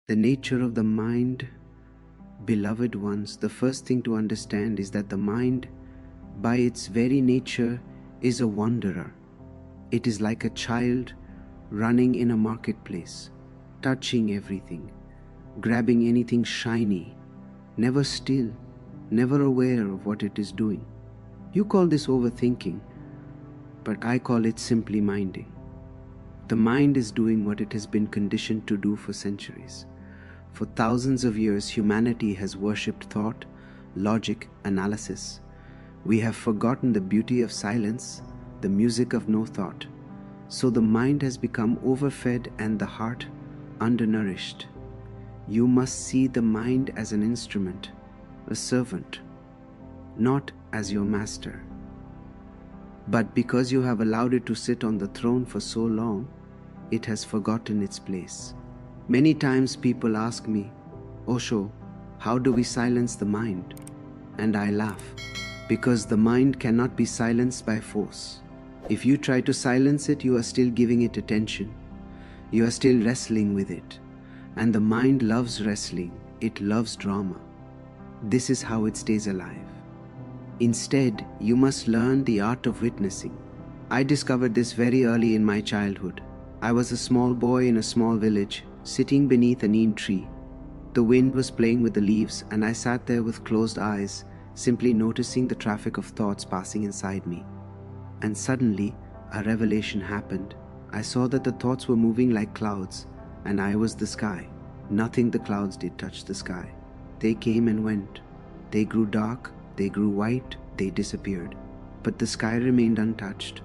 The nature of the mind, beloved ones, the first thing to understand is that the mind, by its very nature, is a wanderer. It is like a child running in a marketplace, touching everything, grabbing anything shiny, never still, never aware of what it is doing. You call this overthinking, but I call it simply minding. The mind is doing what it has been conditioned to do for centuries. For thousands of years, humanity has worshipped thought, logic, analysis. We have forgotten the beauty of silence, the music of no thought. So the mind has become overfed and the heart undernourished. You must see the mind as an instrument, a servant, not as your master. But because you have allowed it to sit on the throne for so long, it has forgotten its place. Many times people ask me, Osho, how do we silence the mind? And I laugh, because the mind cannot be silenced by force. If you try to silence it, you are still giving it attention. You are still wrestling with it. And the mind loves wrestling. It loves drama. This is how it stays alive. Instead, you must learn the art of witnessing. I discovered this very early in my childhood. I was a small boy in a small village, sitting beneath a neem tree. The wind was playing with the leaves, and I sat there with closed eyes, simply noticing the traffic of thoughts passing inside me. And suddenly, a revelation happened. I saw that the thoughts were moving like clouds, and I was the sky. Nothing the clouds did touch the sky. They came and went. They grew dark, they grew white, they disappeared. But the sky remained untouched.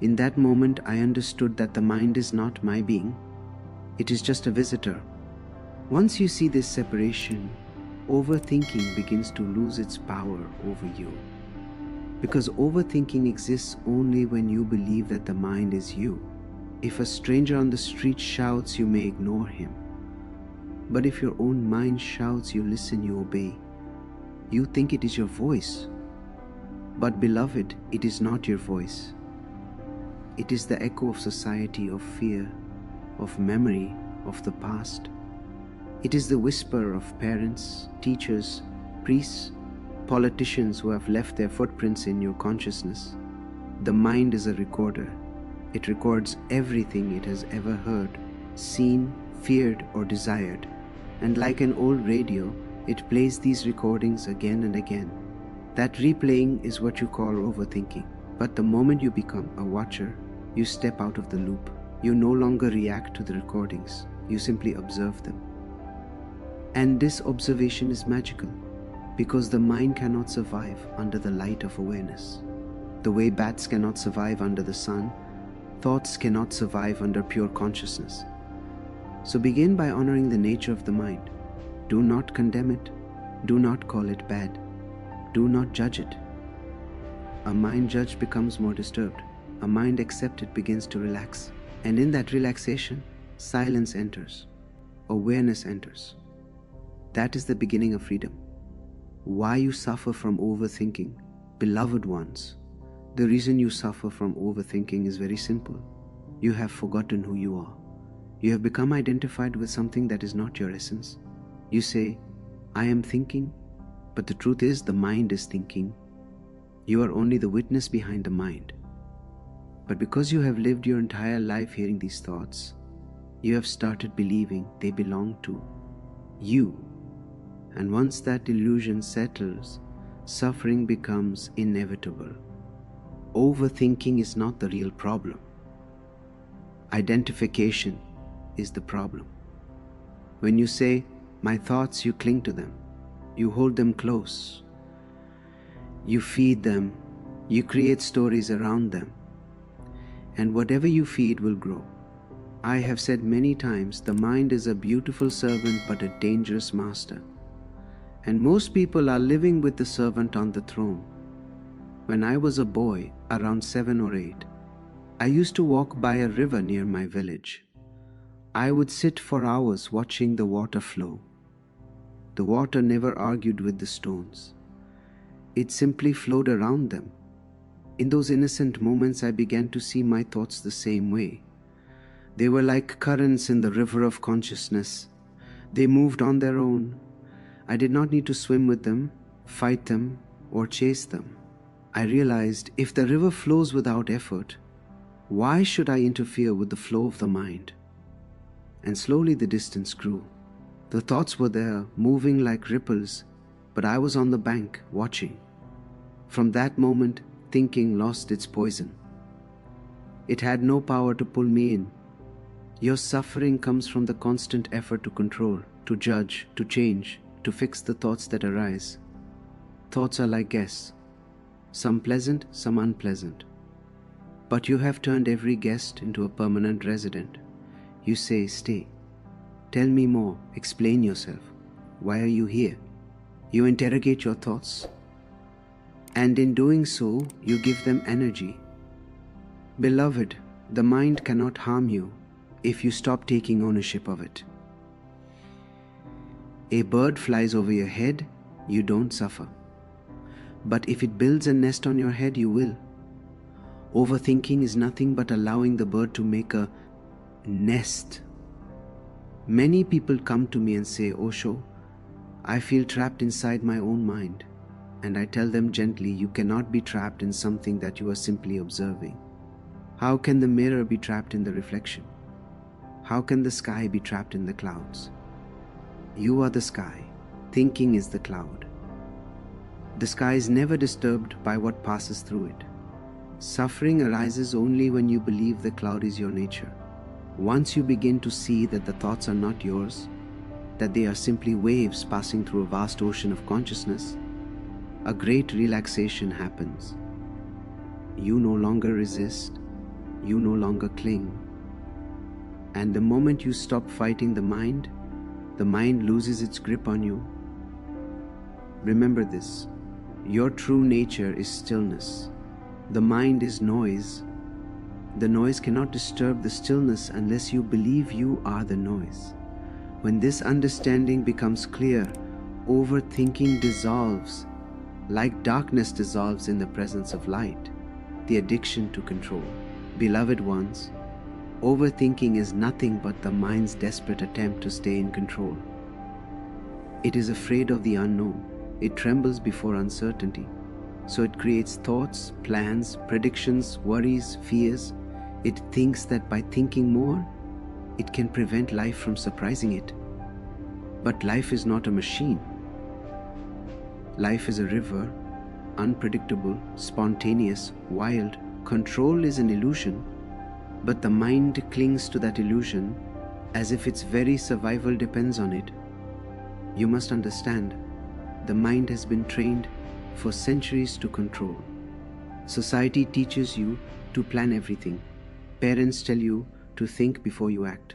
In that moment, I understood that the mind is not my being. It is just a visitor. Once you see this separation, overthinking begins to lose its power over you. Because overthinking exists only when you believe that the mind is you. If a stranger on the street shouts, you may ignore him. But if your own mind shouts, you listen, you obey. You think it is your voice. But beloved, it is not your voice. It is the echo of society, of fear, of memory, of the past. It is the whisper of parents, teachers, priests, politicians who have left their footprints in your consciousness. The mind is a recorder. It records everything it has ever heard, seen, feared, or desired. And like an old radio, it plays these recordings again and again. That replaying is what you call overthinking. But the moment you become a watcher, you step out of the loop. You no longer react to the recordings. You simply observe them. And this observation is magical, because the mind cannot survive under the light of awareness. The way bats cannot survive under the sun, thoughts cannot survive under pure consciousness. So begin by honoring the nature of the mind. Do not condemn it. Do not call it bad. Do not judge it. A mind judged becomes more disturbed. A mind accepted begins to relax. And in that relaxation, silence enters. Awareness enters. That is the beginning of freedom. Why you suffer from overthinking, beloved ones, the reason you suffer from overthinking is very simple. You have forgotten who you are. You have become identified with something that is not your essence. You say, I am thinking, but the truth is the mind is thinking. You are only the witness behind the mind. But because you have lived your entire life hearing these thoughts, you have started believing they belong to you. And once that illusion settles, suffering becomes inevitable. Overthinking is not the real problem. Identification is the problem. When you say, my thoughts, you cling to them. You hold them close. You feed them. You create stories around them. And whatever you feed will grow. I have said many times, the mind is a beautiful servant but a dangerous master. And most people are living with the servant on the throne. When I was a boy, around 7 or 8, I used to walk by a river near my village. I would sit for hours watching the water flow. The water never argued with the stones. It simply flowed around them. In those innocent moments, I began to see my thoughts the same way. They were like currents in the river of consciousness, They moved on their own. I did not need to swim with them, fight them, or chase them. I realized if the river flows without effort, why should I interfere with the flow of the mind? And slowly the distance grew. The thoughts were there, moving like ripples, but I was on the bank, watching. From that moment, thinking lost its poison. It had no power to pull me in. Your suffering comes from the constant effort to control, to judge, to change, to fix the thoughts that arise. Thoughts are like guests, some pleasant, some unpleasant. But you have turned every guest into a permanent resident. You say, stay. Tell me more, explain yourself. Why are you here? You interrogate your thoughts. And in doing so, you give them energy. Beloved, the mind cannot harm you if you stop taking ownership of it. A bird flies over your head, you don't suffer. But if it builds a nest on your head, you will. Overthinking is nothing but allowing the bird to make a nest. Many people come to me and say, Osho, I feel trapped inside my own mind. And I tell them gently, you cannot be trapped in something that you are simply observing. How can the mirror be trapped in the reflection? How can the sky be trapped in the clouds? You are the sky. Thinking is the cloud. The sky is never disturbed by what passes through it. Suffering arises only when you believe the cloud is your nature. Once you begin to see that the thoughts are not yours, that they are simply waves passing through a vast ocean of consciousness, a great relaxation happens. You no longer resist, you no longer cling. And the moment you stop fighting the mind loses its grip on you. Remember this, your true nature is stillness. The mind is noise. The noise cannot disturb the stillness unless you believe you are the noise. When this understanding becomes clear, overthinking dissolves, like darkness dissolves in the presence of light, the addiction to control. Beloved ones, overthinking is nothing but the mind's desperate attempt to stay in control. It is afraid of the unknown. It trembles before uncertainty. So it creates thoughts, plans, predictions, worries, fears. It thinks that by thinking more, it can prevent life from surprising it. But life is not a machine. Life is a river, unpredictable, spontaneous, wild. Control is an illusion, but the mind clings to that illusion as if its very survival depends on it. You must understand, the mind has been trained for centuries to control. Society teaches you to plan everything. Parents tell you to think before you act.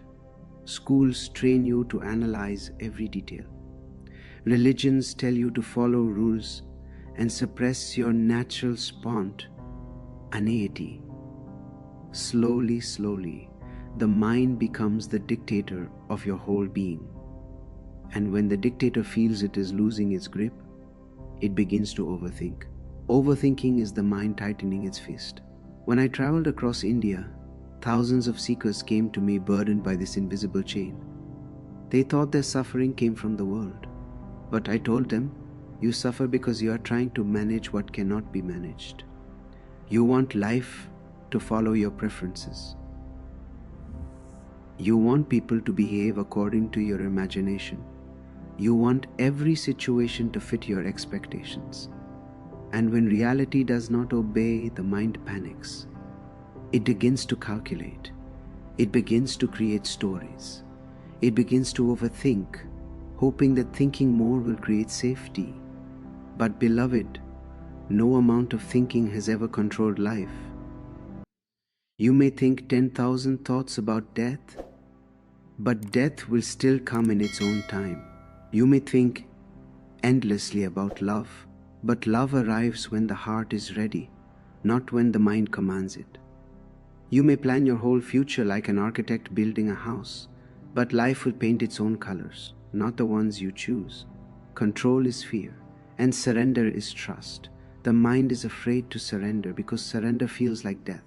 Schools train you to analyze every detail. Religions tell you to follow rules and suppress your natural spontaneity. Slowly, slowly, the mind becomes the dictator of your whole being. And when the dictator feels it is losing its grip, it begins to overthink. Overthinking is the mind tightening its fist. When I traveled across India, thousands of seekers came to me burdened by this invisible chain. They thought their suffering came from the world. But I told them, you suffer because you are trying to manage what cannot be managed. You want life to follow your preferences. You want people to behave according to your imagination. You want every situation to fit your expectations. And when reality does not obey, the mind panics. It begins to calculate. It begins to create stories. It begins to overthink, hoping that thinking more will create safety. But beloved, no amount of thinking has ever controlled life. You may think 10,000 thoughts about death, but death will still come in its own time. You may think endlessly about love, but love arrives when the heart is ready, not when the mind commands it. You may plan your whole future like an architect building a house, but life will paint its own colors, not the ones you choose. Control is fear, and surrender is trust. The mind is afraid to surrender because surrender feels like death.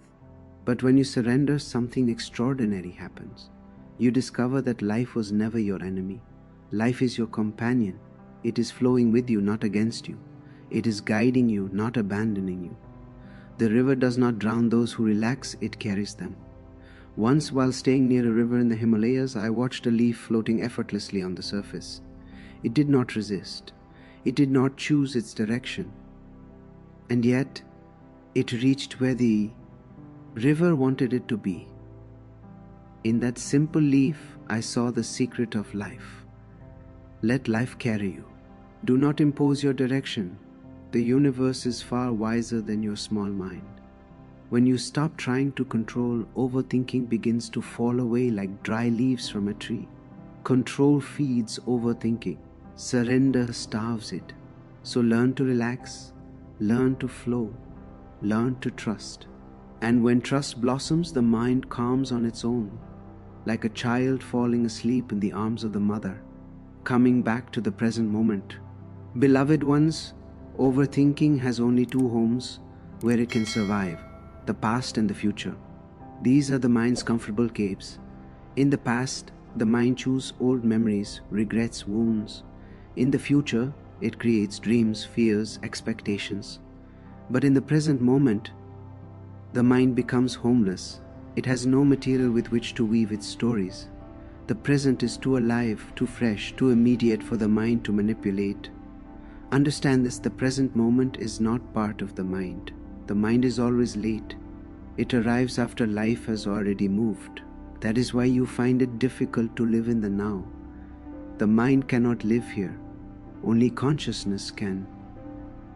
But when you surrender, something extraordinary happens. You discover that life was never your enemy. Life is your companion. It is flowing with you, not against you. It is guiding you, not abandoning you. The river does not drown those who relax, it carries them. Once, while staying near a river in the Himalayas, I watched a leaf floating effortlessly on the surface. It did not resist. It did not choose its direction. And yet, it reached where the river wanted it to be. In that simple leaf, I saw the secret of life. Let life carry you. Do not impose your direction. The universe is far wiser than your small mind. When you stop trying to control, overthinking begins to fall away like dry leaves from a tree. Control feeds overthinking. Surrender starves it. So learn to relax, learn to flow, learn to trust. And when trust blossoms, the mind calms on its own, like a child falling asleep in the arms of the mother, coming back to the present moment. Beloved ones, overthinking has only two homes where it can survive: the past and the future. These are the mind's comfortable caves. In the past, the mind chews old memories, regrets, wounds. In the future, it creates dreams, fears, expectations. But in the present moment, the mind becomes homeless. It has no material with which to weave its stories. The present is too alive, too fresh, too immediate for the mind to manipulate. Understand this: the present moment is not part of the mind. The mind is always late. It arrives after life has already moved. That is why you find it difficult to live in the now. The mind cannot live here. Only consciousness can.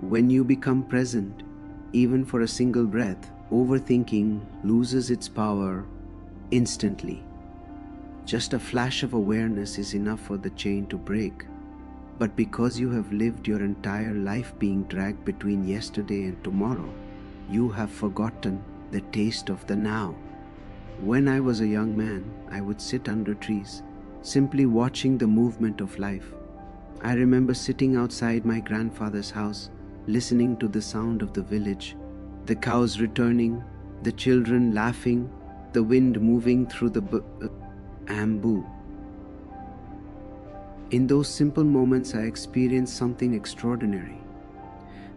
When you become present, even for a single breath, overthinking loses its power instantly. Just a flash of awareness is enough for the chain to break. But because you have lived your entire life being dragged between yesterday and tomorrow, you have forgotten the taste of the now. When I was a young man, I would sit under trees, simply watching the movement of life. I remember sitting outside my grandfather's house, listening to the sound of the village, the cows returning, the children laughing, the wind moving through the bamboo. In those simple moments, I experienced something extraordinary.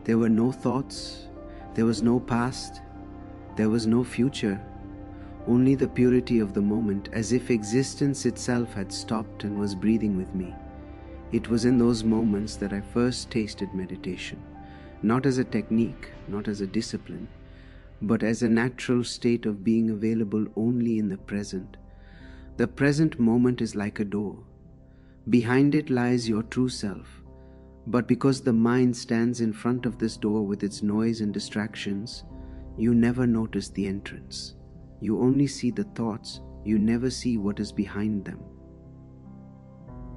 There were no thoughts, there was no past, there was no future, only the purity of the moment, as if existence itself had stopped and was breathing with me. It was in those moments that I first tasted meditation, not as a technique, not as a discipline, but as a natural state of being available only in the present. The present moment is like a door. Behind it lies your true self. But because the mind stands in front of this door with its noise and distractions, you never notice the entrance. You only see the thoughts, you never see what is behind them.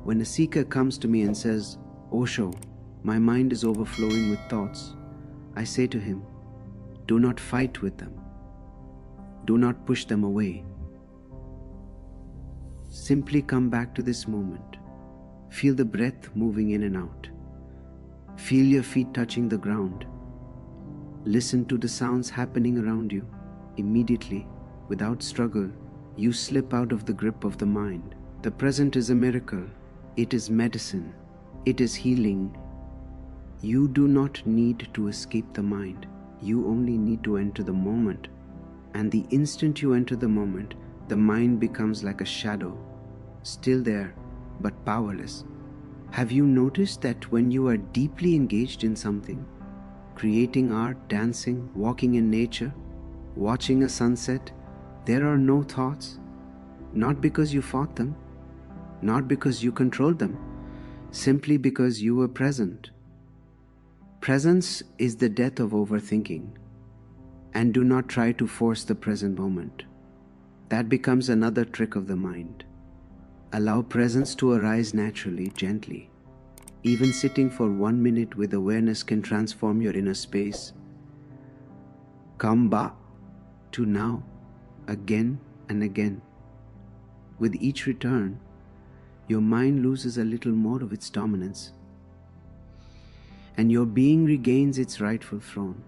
When a seeker comes to me and says, "Osho, my mind is overflowing with thoughts," I say to him, do not fight with them. Do not push them away. Simply come back to this moment. Feel the breath moving in and out. Feel your feet touching the ground. Listen to the sounds happening around you. Immediately, without struggle, you slip out of the grip of the mind. The present is a miracle. It is medicine. It is healing. You do not need to escape the mind. You only need to enter the moment. And the instant you enter the moment, the mind becomes like a shadow, still there, but powerless. Have you noticed that when you are deeply engaged in something, creating art, dancing, walking in nature, watching a sunset, there are no thoughts? Not because you fought them, not because you controlled them, simply because you were present. Presence is the death of overthinking. And do not try to force the present moment. That becomes another trick of the mind. Allow presence to arise naturally, gently. Even sitting for 1 minute with awareness can transform your inner space. Come back to now, again and again. With each return, your mind loses a little more of its dominance, and your being regains its rightful throne.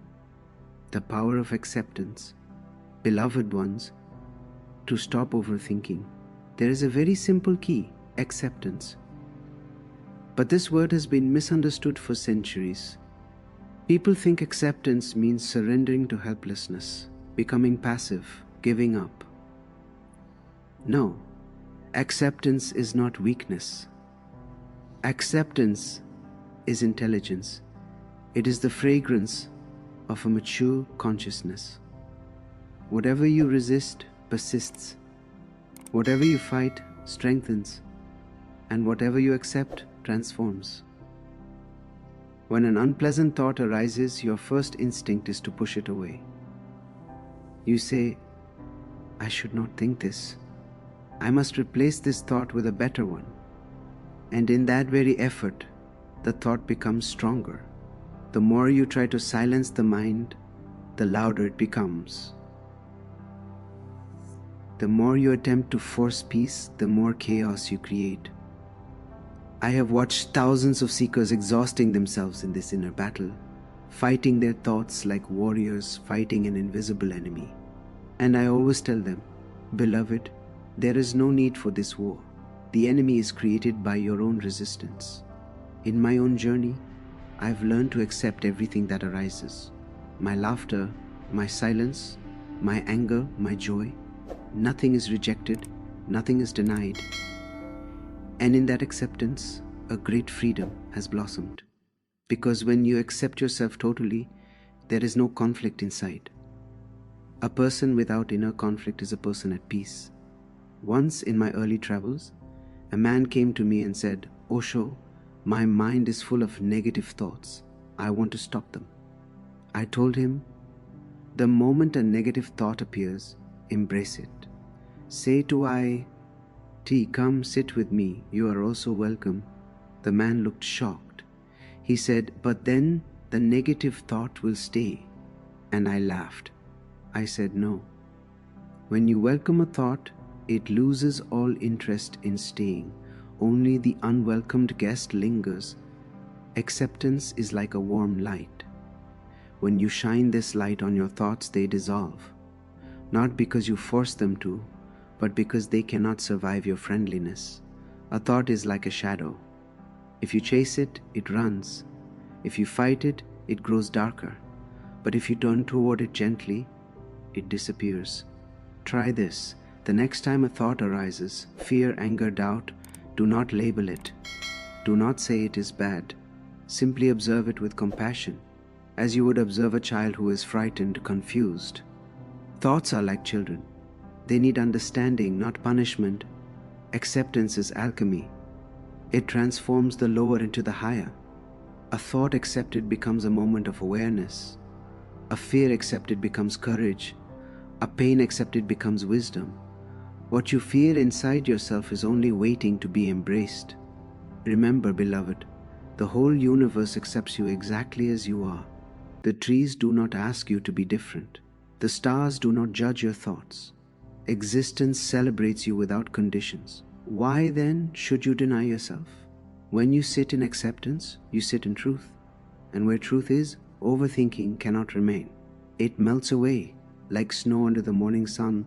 The power of acceptance. Beloved ones, to stop overthinking, there is a very simple key: acceptance. But this word has been misunderstood for centuries. People think acceptance means surrendering to helplessness, becoming passive, giving up. No, acceptance is not weakness. Acceptance is intelligence. It is the fragrance of a mature consciousness. Whatever you resist persists. Whatever you fight strengthens. And whatever you accept transforms. When an unpleasant thought arises, your first instinct is to push it away. You say, I should not think this. I must replace this thought with a better one. And in that very effort, the thought becomes stronger. The more you try to silence the mind, the louder it becomes. The more you attempt to force peace, the more chaos you create. I have watched thousands of seekers exhausting themselves in this inner battle, fighting their thoughts like warriors fighting an invisible enemy. And I always tell them, beloved, there is no need for this war. The enemy is created by your own resistance. In my own journey, I've learned to accept everything that arises. My laughter, my silence, my anger, my joy. Nothing is rejected, nothing is denied. And in that acceptance, a great freedom has blossomed. Because when you accept yourself totally, there is no conflict inside. A person without inner conflict is a person at peace. Once in my early travels, a man came to me and said, Osho, my mind is full of negative thoughts. I want to stop them. I told him, the moment a negative thought appears, embrace it. Say to I, T, come sit with me, you are also welcome. The man looked shocked. He said, but then the negative thought will stay. And I laughed. I said, no. When you welcome a thought, it loses all interest in staying. Only the unwelcomed guest lingers. Acceptance is like a warm light. When you shine this light on your thoughts, they dissolve. Not because you force them to, but because they cannot survive your friendliness. A thought is like a shadow. If you chase it, it runs. If you fight it, it grows darker. But if you turn toward it gently, it disappears. Try this. The next time a thought arises, fear, anger, doubt, do not label it. Do not say it is bad. Simply observe it with compassion, as you would observe a child who is frightened, confused. Thoughts are like children. They need understanding, not punishment. Acceptance is alchemy. It transforms the lower into the higher. A thought accepted becomes a moment of awareness. A fear accepted becomes courage. A pain accepted becomes wisdom. What you fear inside yourself is only waiting to be embraced. Remember, beloved, the whole universe accepts you exactly as you are. The trees do not ask you to be different. The stars do not judge your thoughts. Existence celebrates you without conditions. Why then should you deny yourself? When you sit in acceptance, you sit in truth. And where truth is, overthinking cannot remain. It melts away like snow under the morning sun.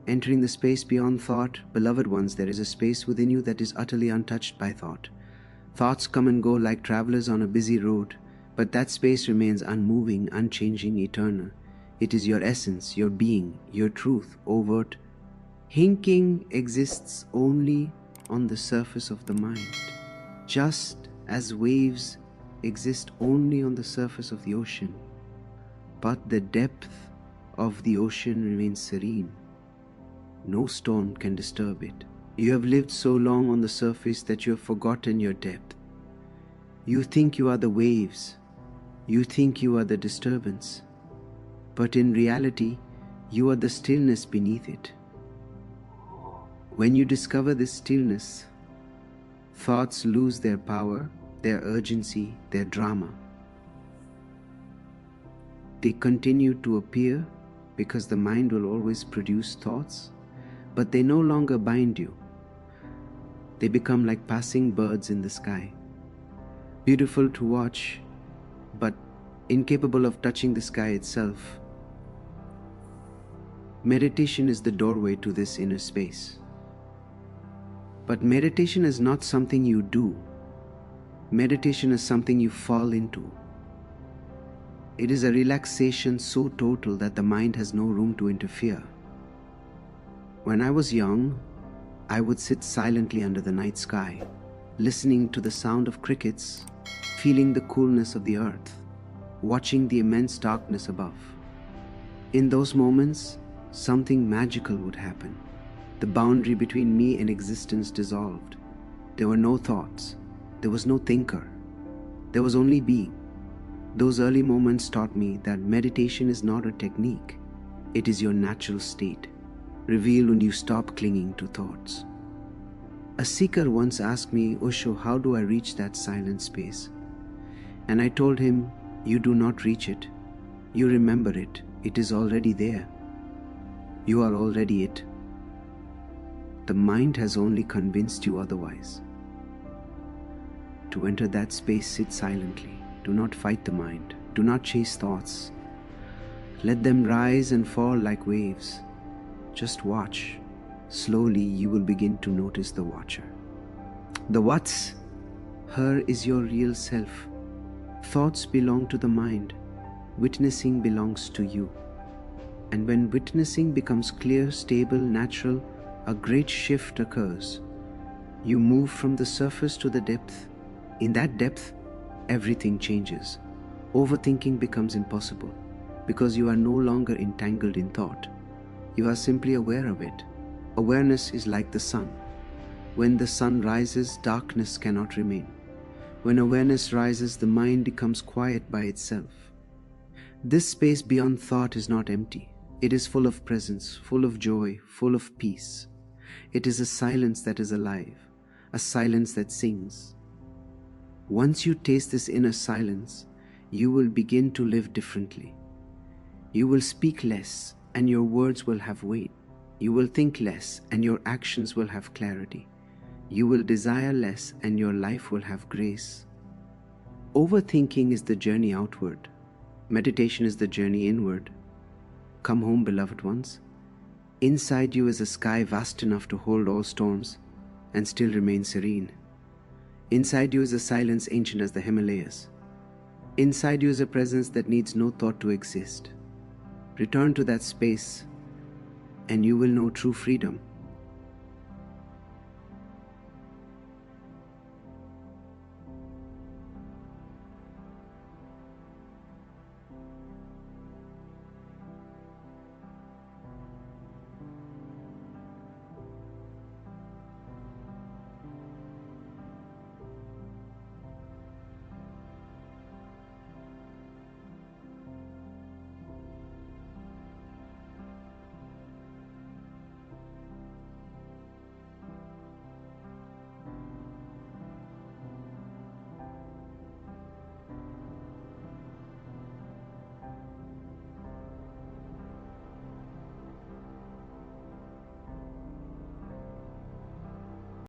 Entering the space beyond thought, beloved ones, there is a space within you that is utterly untouched by thought. Thoughts come and go like travelers on a busy road, but that space remains unmoving, unchanging, eternal. It is your essence, your being, your truth, overt. Thinking exists only on the surface of the mind, just as waves exist only on the surface of the ocean. But the depth of the ocean remains serene. No storm can disturb it. You have lived so long on the surface that you have forgotten your depth. You think you are the waves. You think you are the disturbance. But in reality, you are the stillness beneath it. When you discover this stillness, thoughts lose their power, their urgency, their drama. They continue to appear because the mind will always produce thoughts, but they no longer bind you. They become like passing birds in the sky, beautiful to watch, but incapable of touching the sky itself. Meditation is the doorway to this inner space. But meditation is not something you do. Meditation is something you fall into. It is a relaxation so total that the mind has no room to interfere. When I was young, I would sit silently under the night sky, listening to the sound of crickets, feeling the coolness of the earth, watching the immense darkness above. In those moments, something magical would happen. The boundary between me and existence dissolved. There were no thoughts. There was no thinker. There was only being. Those early moments taught me that meditation is not a technique. It is your natural state, revealed when you stop clinging to thoughts. A seeker once asked me, "Osho, how do I reach that silent space?" And I told him, "You do not reach it. You remember it. It is already there. You are already it. The mind has only convinced you otherwise." To enter that space, sit silently. Do not fight the mind. Do not chase thoughts. Let them rise and fall like waves. Just watch. Slowly you will begin to notice the watcher. The what's? Her is your real self. Thoughts belong to the mind. Witnessing belongs to you. And when witnessing becomes clear, stable, natural, a great shift occurs. You move from the surface to the depth. In that depth, everything changes. Overthinking becomes impossible because you are no longer entangled in thought. You are simply aware of it. Awareness is like the sun. When the sun rises, darkness cannot remain. When awareness rises, the mind becomes quiet by itself. This space beyond thought is not empty. It is full of presence, full of joy, full of peace. It is a silence that is alive, a silence that sings. Once you taste this inner silence, you will begin to live differently. You will speak less and your words will have weight. You will think less and your actions will have clarity. You will desire less and your life will have grace. Overthinking is the journey outward. Meditation is the journey inward. Come home, beloved ones. Inside you is a sky vast enough to hold all storms and still remain serene. Inside you is a silence ancient as the Himalayas. Inside you is a presence that needs no thought to exist. Return to that space and you will know true freedom.